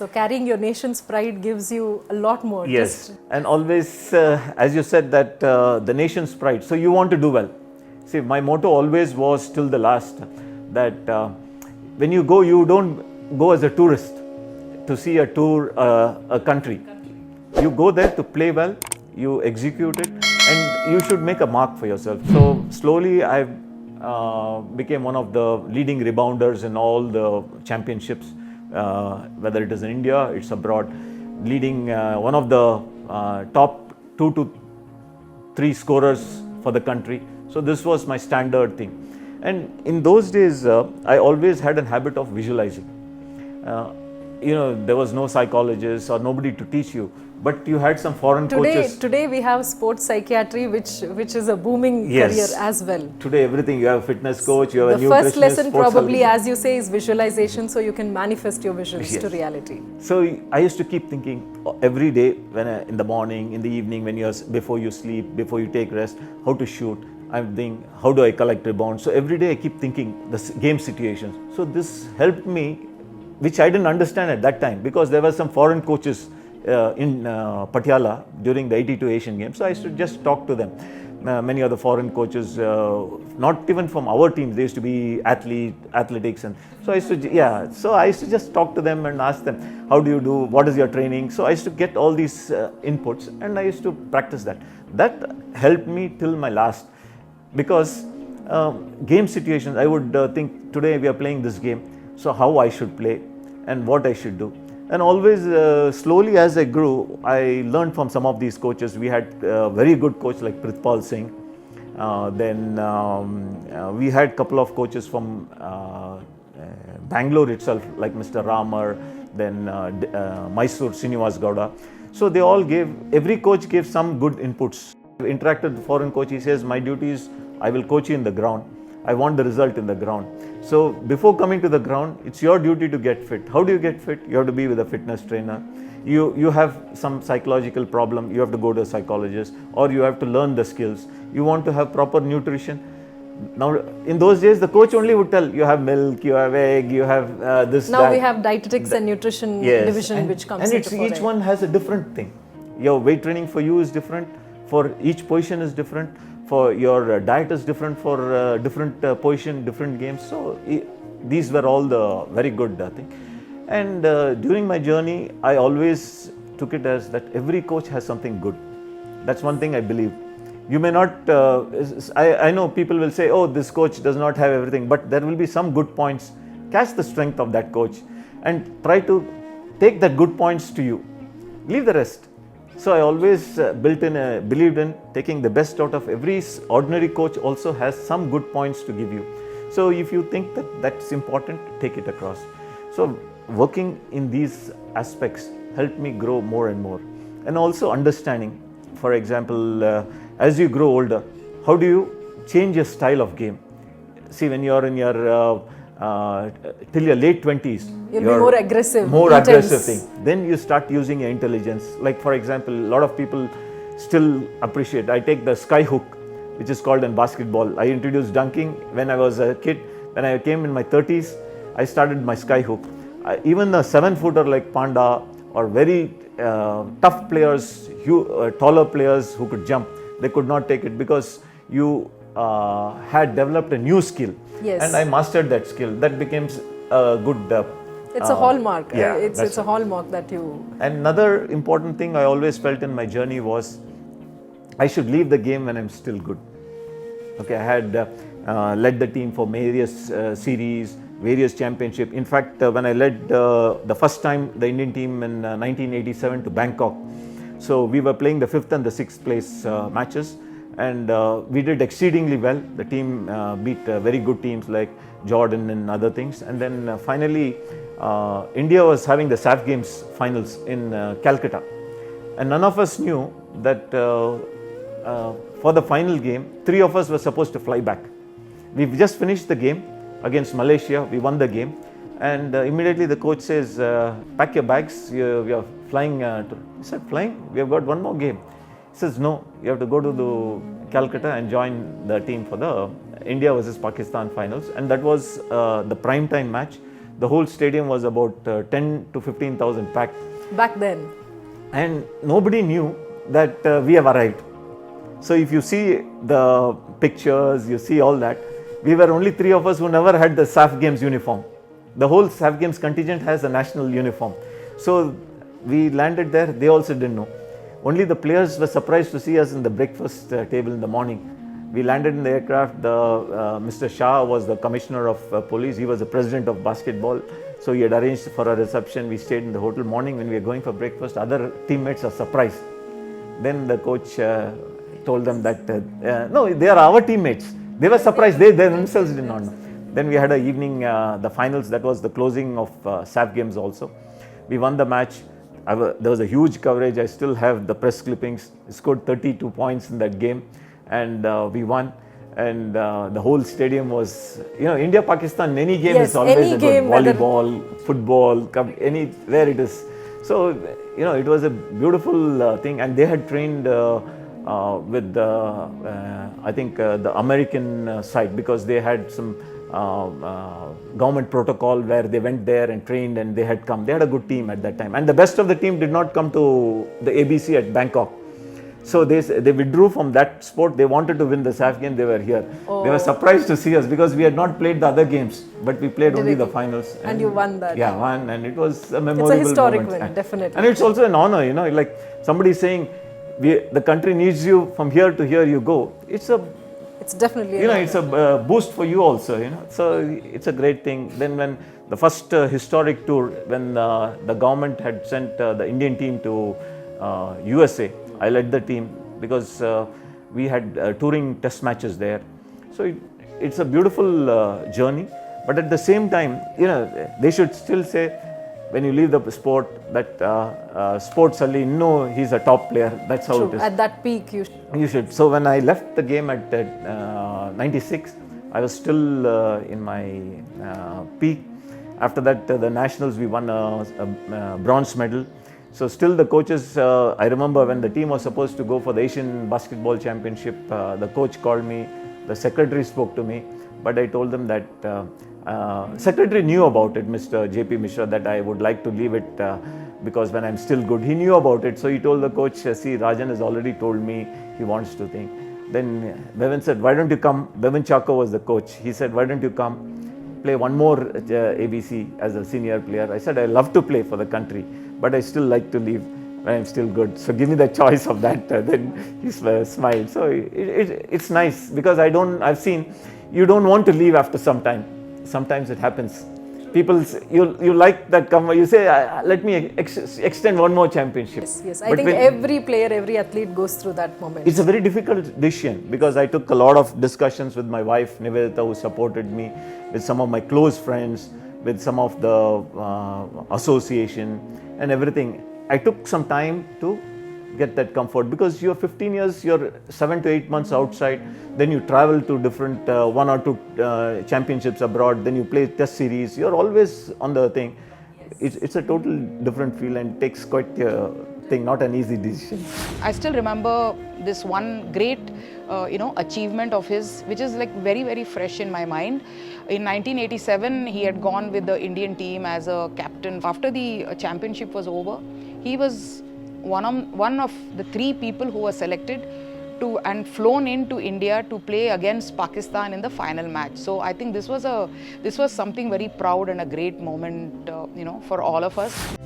So carrying your nation's pride gives you a lot more. Yes, and always, as you said, that the nation's pride. So you want to do well. See, my motto always was till the last that when you go, you don't go as a tourist to see a tour, a country. You go there to play well, you execute it, and you should make a mark for yourself. So slowly I became one of the leading rebounders in all the championships, whether it is in India, it's abroad, leading one of the top 2 to 3 scorers for the country. So this was my standard thing. And in those days, I always had a habit of visualizing. There was no psychologist or nobody to teach you, but you had some foreign coaches. Today we have sports psychiatry, which is a booming career as well. Today everything, you have a fitness coach, you have a nutritionist. The first lesson probably, as you say, is visualization, so you can manifest your visions to reality. So I used to keep thinking every day, in the morning, in the evening, before you sleep, before you take rest, how to shoot. I'm thinking, how do I collect rebounds? So every day I keep thinking the game situations. So this helped me, which I didn't understand at that time, because there were some foreign coaches in Patiala during the 82 Asian Games. So I used to just talk to them. Many of the foreign coaches, not even from our teams, they used to be athletics, and so I used to just talk to them and ask them, how do you do? What is your training? So I used to get all these inputs, and I used to practice that. That helped me till my last, because game situations, I would think today we are playing this game, so how I should play and what I should do. And always slowly as I grew, I learned from some of these coaches. We had very good coach like Prithpal Singh. Then we had a couple of coaches from Bangalore itself, like Mr. Ramar, then Mysore Srinivas Gowda. So they all every coach gave some good inputs. Interacted with the foreign coach, he says, my duty is I will coach you in the ground. I want the result in the ground. So before coming to the ground, it's your duty to get fit. How do you get fit? You have to be with a fitness trainer. You have some psychological problem, you have to go to a psychologist, or you have to learn the skills. You want to have proper nutrition. Now, in those days, the coach only would tell you have milk, you have egg, you have this. Now we have dietetics and nutrition division, which comes into play. And each one has a different thing. Your weight training for you is different. For each position is different. For your diet is different for different position, different games. So these were all the very good thing. And during my journey, I always took it as that every coach has something good. That's one thing I believe. You may not, I know people will say, oh, this coach does not have everything, but there will be some good points. Catch the strength of that coach and try to take that good points to you. Leave the rest. So I always believed in taking the best out of every ordinary coach. Also has some good points to give you. So if you think that that's important, take it across. So working in these aspects helped me grow more and more. And also understanding, for example, as you grow older, how do you change your style of game? See, when you're in your till your late 20s, you'll be more aggressive. More aggressive thing. Then you start using your intelligence. Like, for example, a lot of people still appreciate. I take the sky hook, which is called in basketball. I introduced dunking when I was a kid. When I came in my 30s, I started my sky hook. Even a 7-footer like Panda or very tough players, taller players who could jump, they could not take it because you had developed a new skill. Yes. And I mastered that skill. That became a good... it's a hallmark. Yeah, it's a hallmark that you... Another important thing I always felt in my journey was I should leave the game when I'm still good. Okay, I had led the team for various series, various championships. In fact, when I led the first time the Indian team in 1987 to Bangkok, so we were playing the 5th and the 6th place matches. And we did exceedingly well. The team beat very good teams like Jordan and other things. And then finally, India was having the SAF Games finals in Calcutta. And none of us knew that for the final game, 3 of us were supposed to fly back. We've just finished the game against Malaysia. We won the game. And immediately the coach says, pack your bags. We are flying. I said, flying? We have got one more game. He says, no, you have to go to the Calcutta and join the team for the India versus Pakistan finals. And that was the prime time match. The whole stadium was about 10 to 15,000 packed. Back then. And nobody knew that we have arrived. So if you see the pictures, you see all that, we were only 3 of us who never had the SAF Games uniform. The whole SAF Games contingent has a national uniform. So we landed there, they also didn't know. Only the players were surprised to see us in the breakfast table in the morning. We landed in the aircraft, Mr. Shah was the commissioner of police, he was the president of basketball. So he had arranged for a reception, we stayed in the hotel. Morning when we were going for breakfast, other teammates are surprised. Then the coach told them that, no, they are our teammates. They were surprised, they themselves did not know. Then we had an evening, the finals, that was the closing of SAF Games also. We won the match. There was a huge coverage. I still have the press clippings. I scored 32 points in that game and we won. And the whole stadium was, India-Pakistan, any game is always a good. Volleyball, football, anywhere it is. So, it was a beautiful thing. And they had trained with, I think, the American side, because they had some government protocol where they went there and trained and they had come. They had a good team at that time. And the best of the team did not come to the ABC at Bangkok. So they withdrew from that sport. They wanted to win the SAF game. They were here. Oh. They were surprised to see us because we had not played the other games, but we played only the finals. And you won that. Yeah, won, and it was a memorable moment. It's a historic moment. win, definitely. And it's also an honor, like somebody saying, the country needs you, from here to here you go. It's definitely it's a boost for you also, So it's a great thing. Then when the first historic tour, when the government had sent the Indian team to USA, I led the team because we had touring test matches there. So it's a beautiful journey. But at the same time, they should still say, when you leave the sport, that sports only he's a top player. That's how it is. At that peak, you should. So when I left the game at 96, I was still in my peak. After that, the nationals, we won a bronze medal. So still the coaches, I remember when the team was supposed to go for the Asian Basketball Championship, the coach called me, the secretary spoke to me, but I told them that secretary knew about it, Mr. JP Mishra, that I would like to leave it because when I'm still good, he knew about it. So he told the coach, see, Rajan has already told me he wants to think. Then Bevan said, why don't you come? Bevan Chako was the coach. He said, why don't you come play one more ABC as a senior player? I said, I love to play for the country, but I still like to leave when I'm still good. So give me the choice of that. Then he smiled. So it's nice because I've seen, you don't want to leave after some time. Sometimes it happens. People, you like that you say, let me extend one more championship. Yes. I think every player, every athlete goes through that moment. It's a very difficult decision because I took a lot of discussions with my wife, Nivedita, who supported me, with some of my close friends, with some of the association and everything. I took some time to get that comfort because you're 15 years, you're 7 to 8 months outside, then you travel to different 1 or 2 championships abroad, then you play test series, you're always on the thing. It's a total different feel and takes quite a thing, not an easy decision. I still remember this one great achievement of his, which is like very, very fresh in my mind. In 1987, he had gone with the Indian team as a captain. After the championship was over, he was one of the 3 people who were selected and flown into India to play against Pakistan in the final match. So I think this was something very proud and a great moment, for all of us.